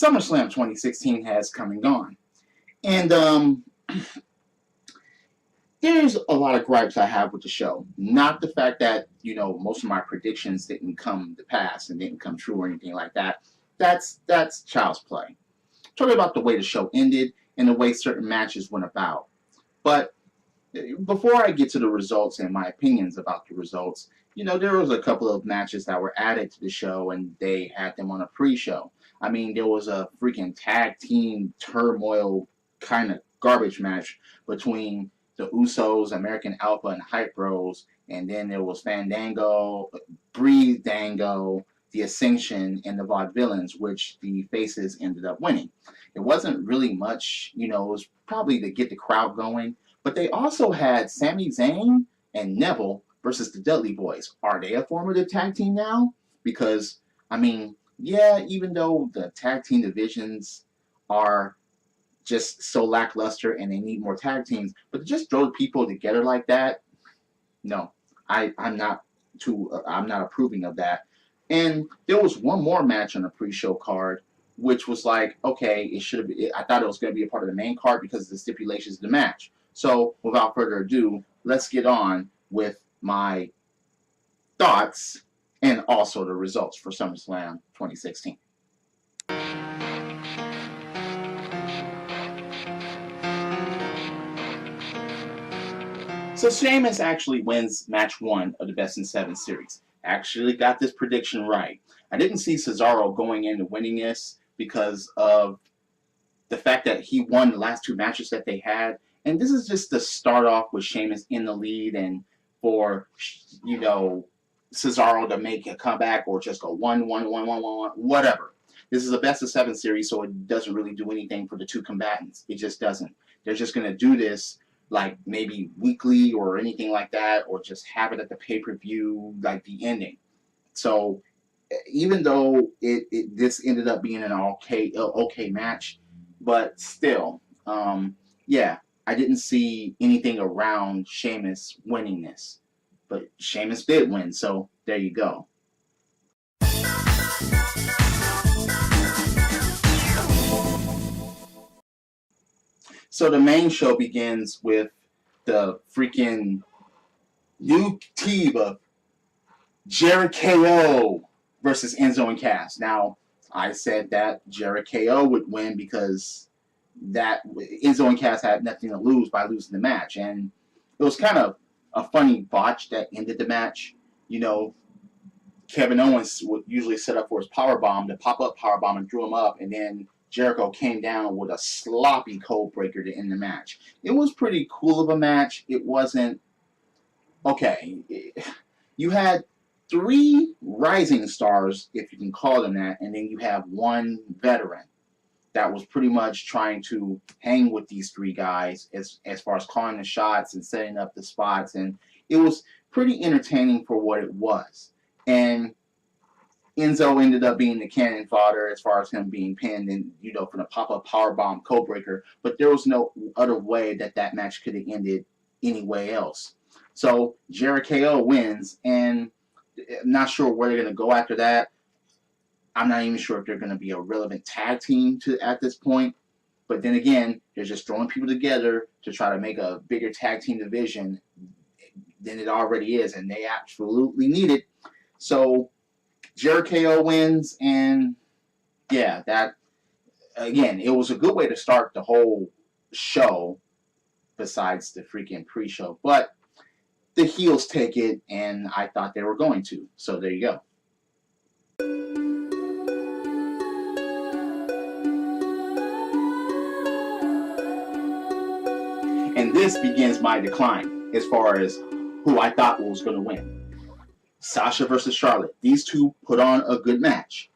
SummerSlam 2016 has come and gone. And there's a lot of gripes I have with the show. Not the fact that, most of my predictions didn't come to pass and didn't come true or anything like that. That's child's play. Talking about the way the show ended and the way certain matches went about. But before I get to the results and my opinions about the results, there was a couple of matches that were added to the show and they had them on a pre-show. I mean, there was a freaking tag team turmoil kind of garbage match between the Usos, American Alpha, and Hype Bros, and then there was Fandango, Breeze Dango, the Ascension, and the Vaudevillains, which the faces ended up winning. It wasn't really much, it was probably to get the crowd going. But they also had Sami Zayn and Neville versus the Dudley Boys. Are they a formative tag team now? Because, even though the tag team divisions are just so lackluster and they need more tag teams, but to just throw people together like that, no, I'm not approving of that. And there was one more match on the pre-show card, which was like, okay, it should have been. I thought it was going to be a part of the main card because of the stipulations of the match. So, without further ado, let's get on with my thoughts and also the results for SummerSlam 2016. So, Sheamus actually wins match 1 of the Best in 7 series. Actually got this prediction right. I didn't see Cesaro going into winning this because of the fact that he won the last 2 matches that they had. And this is just to start off with Sheamus in the lead and for, Cesaro to make a comeback or just go 1-1-1-1-1, whatever. This is a best of 7 series, so it doesn't really do anything for the 2 combatants. It just doesn't. They're just going to do this like maybe weekly or anything like that, or just have it at the pay-per-view, like the ending. So even though this ended up being an okay match, but still, I didn't see anything around Sheamus winning this. But Sheamus did win, so there you go. So the main show begins with the freaking new team of Jericho versus Enzo and Cass. Now, I said that Jericho would win because that Enzo and Cass had nothing to lose by losing the match. And it was kind of a funny botch that ended the match. Kevin Owens would usually set up for his powerbomb, the pop-up powerbomb, and threw him up, and then Jericho came down with a sloppy code breaker to end the match. It was pretty cool of a match. It wasn't... Okay, you had 3 rising stars, if you can call them that, and then you have 1 veteran that was pretty much trying to hang with these 3 guys as far as calling the shots and setting up the spots, and it was pretty entertaining for what it was. And Enzo ended up being the cannon fodder as far as him being pinned and, for the pop-up powerbomb code breaker, but there was no other way that match could have ended any way else. So Jericho wins, and I'm not sure where they're going to go after that. I'm not even sure if they're going to be a relevant tag team at this point. But then again, they're just throwing people together to try to make a bigger tag team division than it already is, and they absolutely need it. So Jericho wins, and that again, it was a good way to start the whole show besides the freaking pre-show. But the heels take it, and I thought they were going to. So there you go. And this begins my decline as far as who I thought was going to win. Sasha versus Charlotte. These two put on a good match.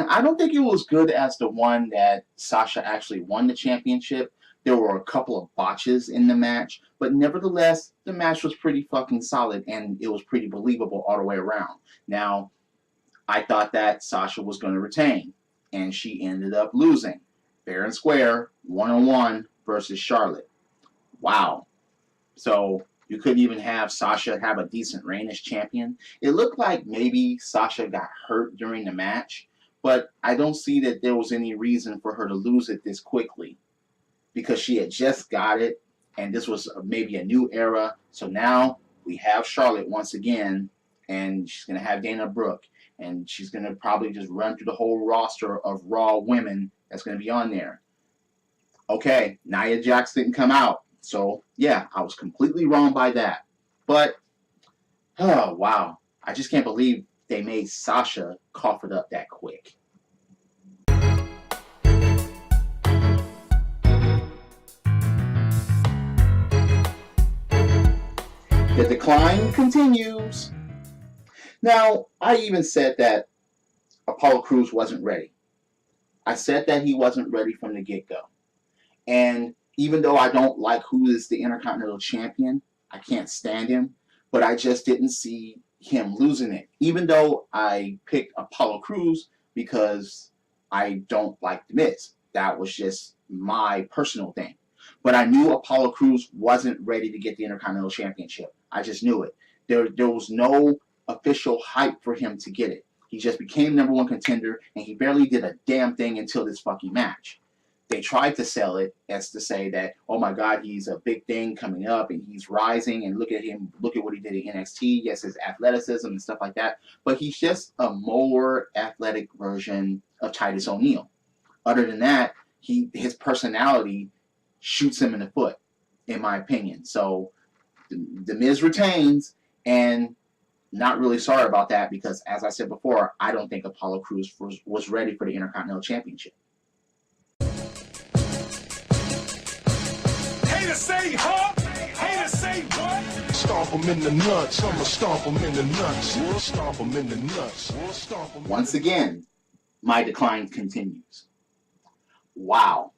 I don't think it was good as the one that Sasha actually won the championship. There were a couple of botches in the match, but nevertheless, the match was pretty fucking solid, and it was pretty believable all the way around. Now, I thought that Sasha was going to retain, and she ended up losing. Fair and square, 1-on-1 versus Charlotte. Wow. So you couldn't even have Sasha have a decent reign as champion. It looked like maybe Sasha got hurt during the match, But I don't see that there was any reason for her to lose it this quickly because she had just got it, and this was maybe a new era. So now we have Charlotte once again, and she's going to have Dana Brooke, and she's going to probably just run through the whole roster of Raw women that's going to be on there. Okay, Nia Jax didn't come out. So, yeah, I was completely wrong by that. But, oh, wow. I just can't believe they made Sasha cough it up that quick. The decline continues. Now, I even said that Apollo Crews wasn't ready. I said that he wasn't ready from the get-go. And even though I don't like who is the Intercontinental Champion, I can't stand him, but I just didn't see him losing it. Even though I picked Apollo Crews because I don't like The Miz. That was just my personal thing. But I knew Apollo Crews wasn't ready to get the Intercontinental Championship. I just knew it. There was no official hype for him to get it. He just became #1 contender, and he barely did a damn thing until this fucking match. They tried to sell it as to say that, oh my God, he's a big thing coming up and he's rising, and look at him, look at what he did in NXT. Yes, his athleticism and stuff like that, but he's just a more athletic version of Titus O'Neil. Other than that, his personality shoots him in the foot, in my opinion. So the Miz retains, and not really sorry about that because, as I said before, I don't think Apollo Crews was ready for the Intercontinental Championship. Haters say huh? Haters say what? Stomp them in the nuts. I'ma stomp them in the nuts. Stomp them in the nuts. Once again, my decline continues. Wow.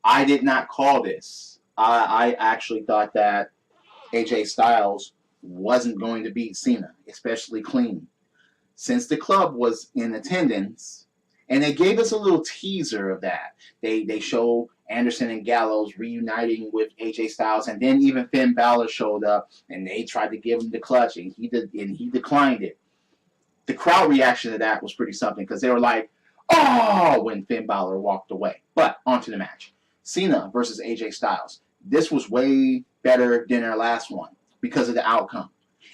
I did not call this. I actually thought that AJ Styles wasn't going to beat Cena, especially clean. Since the club was in attendance, and they gave us a little teaser of that. They show Anderson and Gallows reuniting with AJ Styles, and then even Finn Balor showed up, and they tried to give him the clutch, and he declined it. The crowd reaction to that was pretty something, because they were like, oh, when Finn Balor walked away. But on to the match. Cena versus AJ Styles. This was way better than their last one because of the outcome.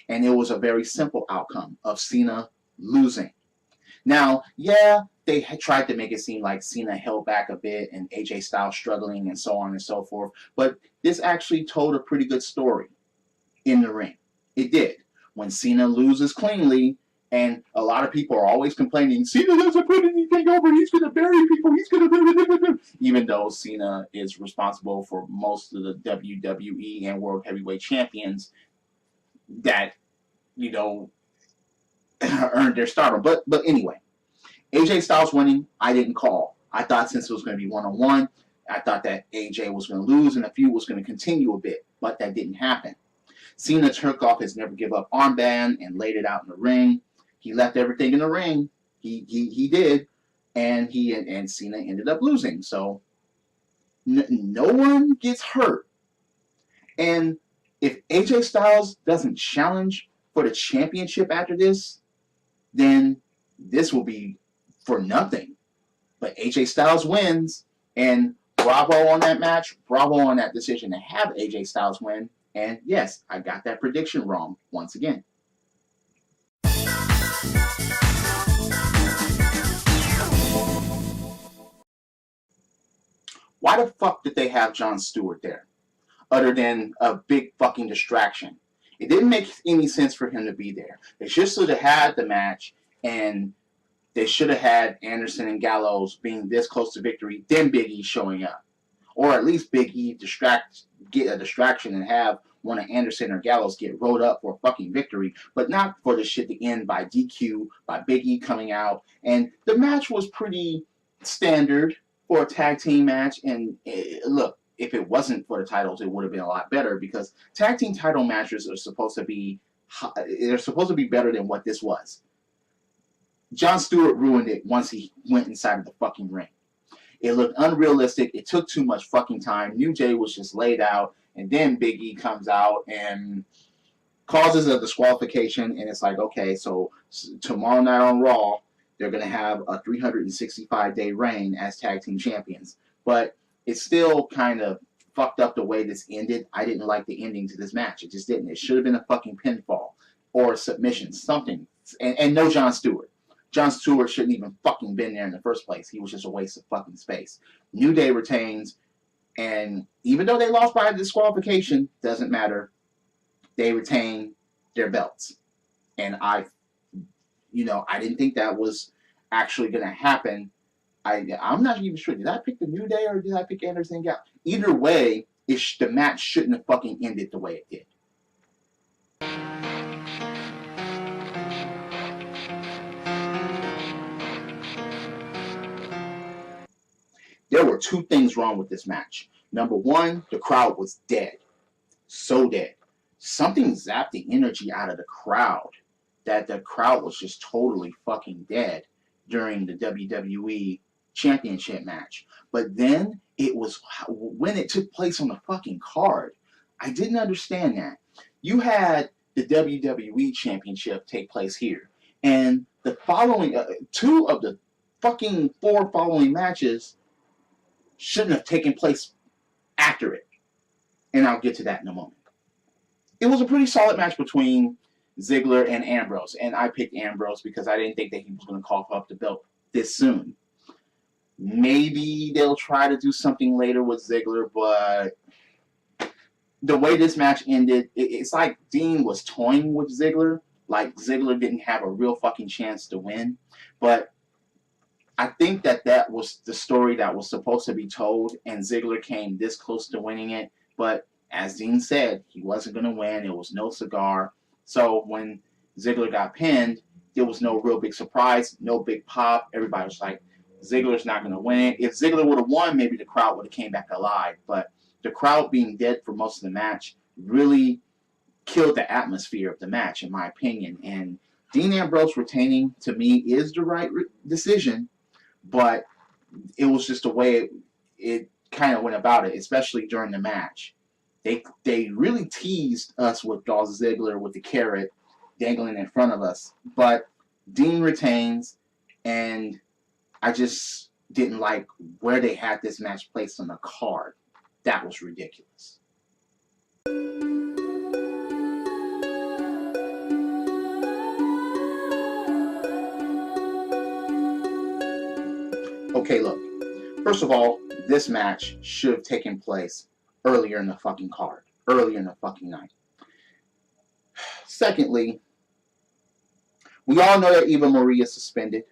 And it was a very simple outcome of Cena losing. Now, yeah, they had tried to make it seem like Cena held back a bit and AJ Styles struggling and so on and so forth. But this actually told a pretty good story in the ring. It did. When Cena loses cleanly, and a lot of people are always complaining, Cena doesn't put anything over, he's going to bury people, he's going to... Even though Cena is responsible for most of the WWE and World Heavyweight Champions that, you know, earned their stardom. But anyway, AJ Styles winning, I didn't call. I thought since it was going to be one-on-one, I thought that AJ was going to lose and the feud was going to continue a bit, but that didn't happen. Cena took off his never give up armband and laid it out in the ring. He left everything in the ring. He did, and Cena ended up losing. So no one gets hurt. And if AJ Styles doesn't challenge for the championship after this, then this will be for nothing. But AJ Styles wins, and bravo on that match, bravo on that decision to have AJ Styles win. And yes, I got that prediction wrong once again. Why the fuck did they have Jon Stewart there? Other than a big fucking distraction. It didn't make any sense for him to be there. They should have had the match, and they should have had Anderson and Gallows being this close to victory, then Big E showing up. Or at least Big E get a distraction and have one of Anderson or Gallows get rolled up for a fucking victory, but not for the shit to end by DQ, by Big E coming out. And the match was pretty standard for a tag team match. And look, if it wasn't for the titles, it would have been a lot better, because tag team title matches are supposed to be, they're supposed to be better than what this was. Jon Stewart ruined it once he went inside of the fucking ring. It looked unrealistic. It took too much fucking time. New Jay was just laid out, and then Big E comes out and causes a disqualification, and it's like, okay, so tomorrow night on Raw, They're going to have a 365-day reign as tag team champions. But it's still kind of fucked up the way this ended. I didn't like the ending to this match. It just didn't. It should have been a fucking pinfall or a submission, something. And no Jon Stewart. Jon Stewart shouldn't even fucking been there in the first place. He was just a waste of fucking space. New Day retains, and even though they lost by disqualification, doesn't matter. They retain their belts. And I didn't think that was actually going to happen. I'm not even sure. Did I pick the New Day or did I pick Anderson Gallows? Either way, the match shouldn't have fucking ended the way it did. There were two things wrong with this match. Number one, the crowd was dead. So dead. Something zapped the energy out of the crowd. That the crowd was just totally fucking dead during the WWE Championship match. But then it was when it took place on the fucking card. I didn't understand that. You had the WWE Championship take place here. And the following, two of the fucking four following matches shouldn't have taken place after it. And I'll get to that in a moment. It was a pretty solid match between Ziggler and Ambrose. And I picked Ambrose because I didn't think that he was going to cough up the belt this soon. Maybe they'll try to do something later with Ziggler, but the way this match ended, it's like Dean was toying with Ziggler. Like Ziggler didn't have a real fucking chance to win. But I think that was the story that was supposed to be told, and Ziggler came this close to winning it. But as Dean said, he wasn't going to win. It was no cigar. So when Ziggler got pinned, there was no real big surprise, no big pop. Everybody was like, Ziggler's not going to win. If Ziggler would have won, maybe the crowd would have came back alive. But the crowd being dead for most of the match really killed the atmosphere of the match, in my opinion. And Dean Ambrose retaining, to me, is the right decision. But it was just the way it kind of went about it, especially during the match. They really teased us with Dolph Ziggler with the carrot dangling in front of us. But Dean retains, and I just didn't like where they had this match placed on the card. That was ridiculous. Okay, look. First of all, this match should have taken place earlier in the fucking card. Earlier in the fucking night. Secondly, we all know that Eva Marie is suspended.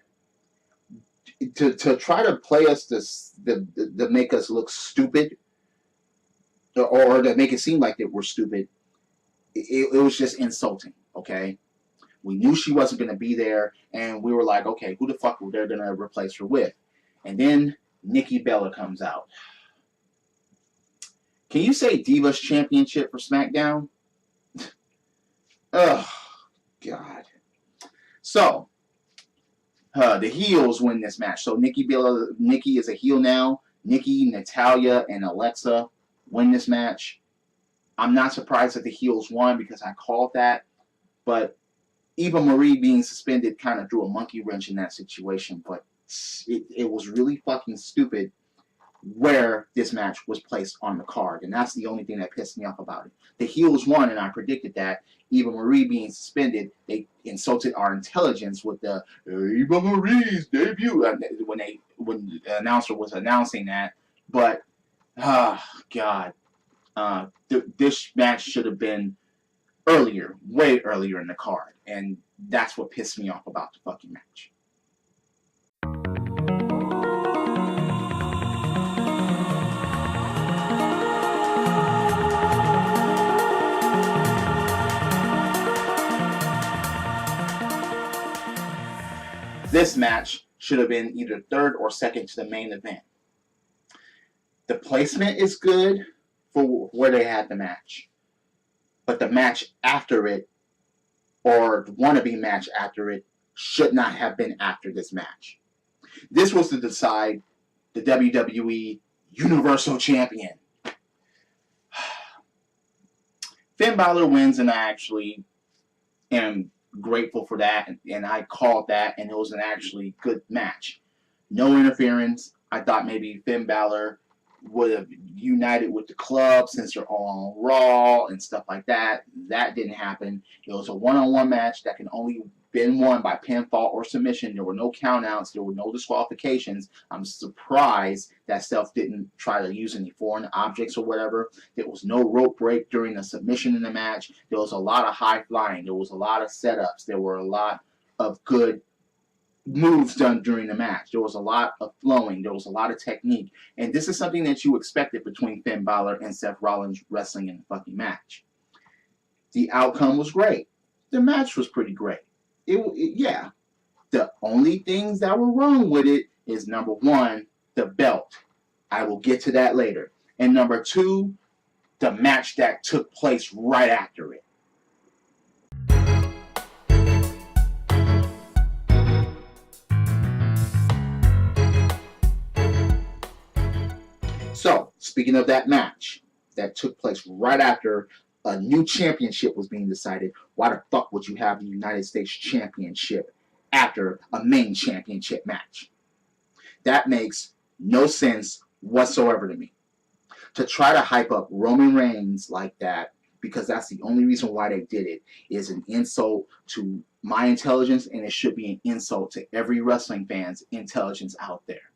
To try to play us to make us look stupid, or to make it seem like that we're stupid, it was just insulting, okay? We knew she wasn't going to be there, and we were like, okay, who the fuck were they going to replace her with? And then Nikki Bella comes out. Can you say Divas Championship for SmackDown? Oh, God. So, the heels win this match. So Nikki is a heel now. Nikki, Natalya, and Alexa win this match. I'm not surprised that the heels won because I called that. But Eva Marie being suspended kind of threw a monkey wrench in that situation. But it was really fucking stupid where this match was placed on the card. And that's the only thing that pissed me off about it. The heels won, and I predicted that. Eva Marie being suspended, they insulted our intelligence with the Eva Marie's debut when the announcer was announcing that. But, God, this match should have been earlier, way earlier in the card. And that's what pissed me off about the fucking match. This match should have been either third or second to the main event. The placement is good for where they had the match. But the match after it, or the wannabe match after it, should not have been after this match. This was to decide the WWE Universal Champion. Finn Balor wins, and I actually am grateful for that, and I called that, and it was an actually good match. No interference. I thought maybe Finn Balor would have united with the club since they're all on Raw and stuff like that. That didn't happen. It was a one-on-one match that can only been won by pinfall or submission. There were no countouts. There were no disqualifications. I'm surprised that Seth didn't try to use any foreign objects or whatever. There was no rope break during the submission in the match. There was a lot of high flying. There was a lot of setups. There were a lot of good moves done during the match. There was a lot of flowing. There was a lot of technique. And this is something that you expected between Finn Balor and Seth Rollins wrestling in a fucking match. The outcome was great. The match was pretty great. Yeah. The only things that were wrong with it is, number one, the belt. I will get to that later. And number two, the match that took place right after it. So, speaking of that match that took place right after a new championship was being decided, why the fuck would you have the United States Championship after a main championship match? That makes no sense whatsoever to me. To try to hype up Roman Reigns like that, because that's the only reason why they did it, is an insult to my intelligence, and it should be an insult to every wrestling fan's intelligence out there.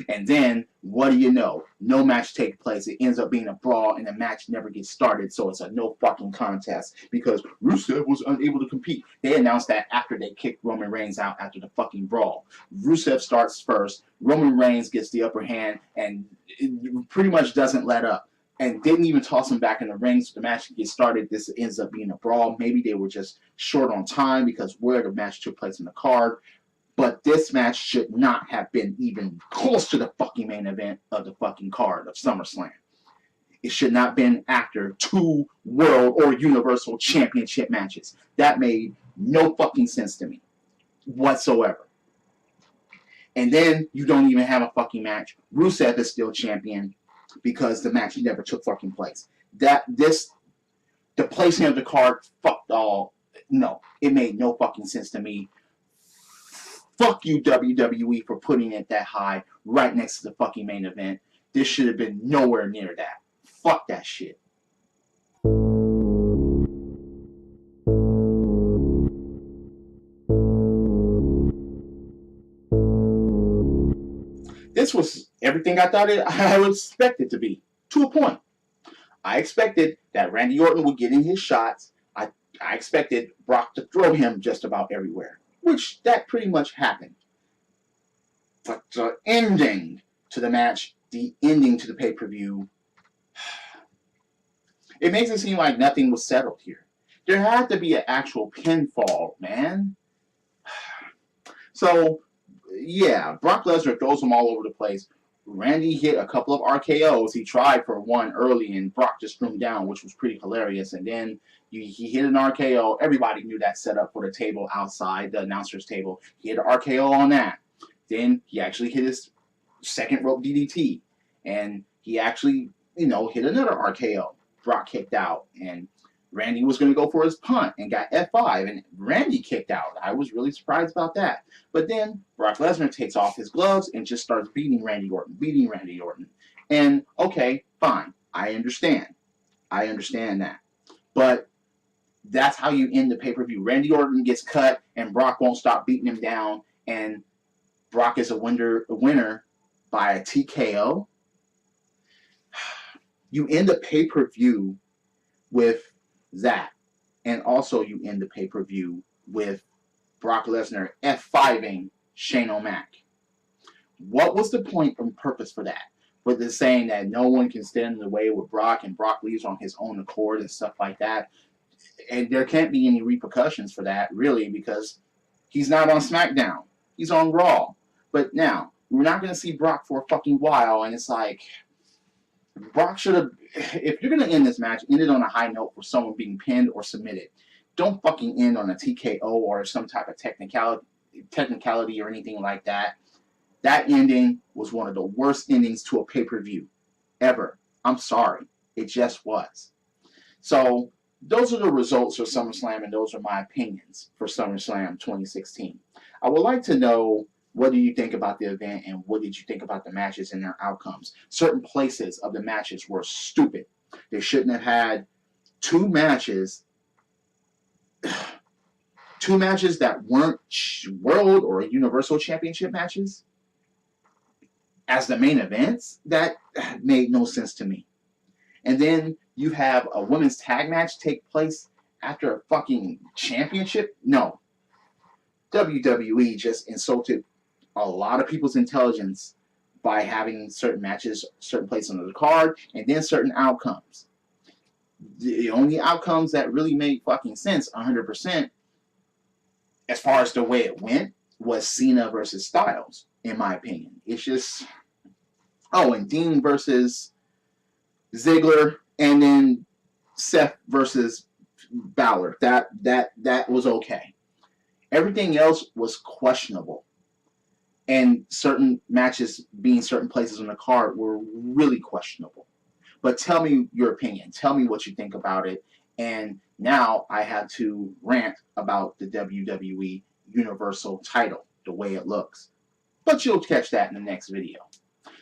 And then, what do you know? No match takes place. It ends up being a brawl, and the match never gets started, so it's a no fucking contest because Rusev was unable to compete. They announced that after they kicked Roman Reigns out after the fucking brawl. Rusev starts first. Roman Reigns gets the upper hand and it pretty much doesn't let up. And didn't even toss him back in the ring so the match can get started. This ends up being a brawl. Maybe they were just short on time because where the match took place in the card. But this match should not have been even close to the fucking main event of the fucking card of SummerSlam. It should not have been after 2 World or Universal Championship matches. That made no fucking sense to me whatsoever. And then you don't even have a fucking match. Rusev is still champion because the match never took fucking place. The placing of the card fucked all. No, it made no fucking sense to me. Fuck you, WWE, for putting it that high right next to the fucking main event. This should have been nowhere near that. Fuck that shit. This was everything I thought I would expect it to be, to a point. I expected that Randy Orton would get in his shots. I expected Brock to throw him just about everywhere, which that pretty much happened. But the ending to the match, the ending to the pay-per-view, it makes it seem like nothing was settled here. There had to be an actual pinfall, man. So, yeah, Brock Lesnar throws them all over the place. Randy hit a couple of RKOs. He tried for one early, and Brock just threw him down, which was pretty hilarious. And then he hit an RKO. Everybody knew that setup for the table outside, the announcer's table. He hit an RKO on that. Then he actually hit his second rope DDT. And he actually, hit another RKO. Brock kicked out. And Randy was going to go for his punt and got F5. And Randy kicked out. I was really surprised about that. But then Brock Lesnar takes off his gloves and just starts beating Randy Orton. And, okay, fine. I understand that. But that's how you end the pay-per-view. Randy Orton gets cut, and Brock won't stop beating him down. And Brock is a winner by a TKO. You end the pay-per-view with that. And also you end the pay-per-view with Brock Lesnar F5ing Shane O'Mac. What was the point and purpose for that? For the saying that no one can stand in the way with Brock and Brock leaves on his own accord and stuff like that. And there can't be any repercussions for that, really, because he's not on SmackDown. He's on Raw. But now, we're not going to see Brock for a fucking while, and it's like, Brock should have, if you're going to end this match, end it on a high note for someone being pinned or submitted. Don't fucking end on a TKO or some type of technicality or anything like that. That ending was one of the worst endings to a pay-per-view ever. I'm sorry. It just was. So, those are the results for SummerSlam, and those are my opinions for SummerSlam 2016. I would like to know, what do you think about the event, and what did you think about the matches and their outcomes? Certain places of the matches were stupid. They shouldn't have had two matches that weren't World or Universal Championship matches as the main events. That made no sense to me. And then you have a women's tag match take place after a fucking championship? No. WWE just insulted a lot of people's intelligence by having certain matches, certain places on the card, and then certain outcomes. The only outcomes that really made fucking sense 100% as far as the way it went was Cena versus Styles, in my opinion. It's just, oh, and Dean versus Ziggler, and then Seth versus Balor. That was okay. Everything else was questionable. And certain matches being certain places on the card were really questionable. But tell me your opinion. Tell me what you think about it. And now I have to rant about the WWE Universal title, the way it looks. But you'll catch that in the next video.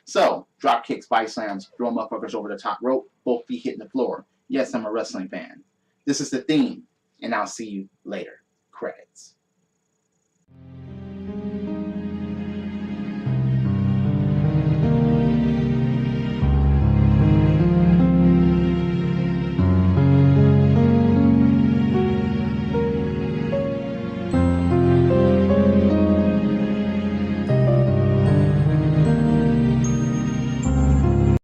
So, drop kicks, body slams, throw motherfuckers over the top rope, both feet hitting the floor. Yes, I'm a wrestling fan. This is the theme, and I'll see you later. Credits.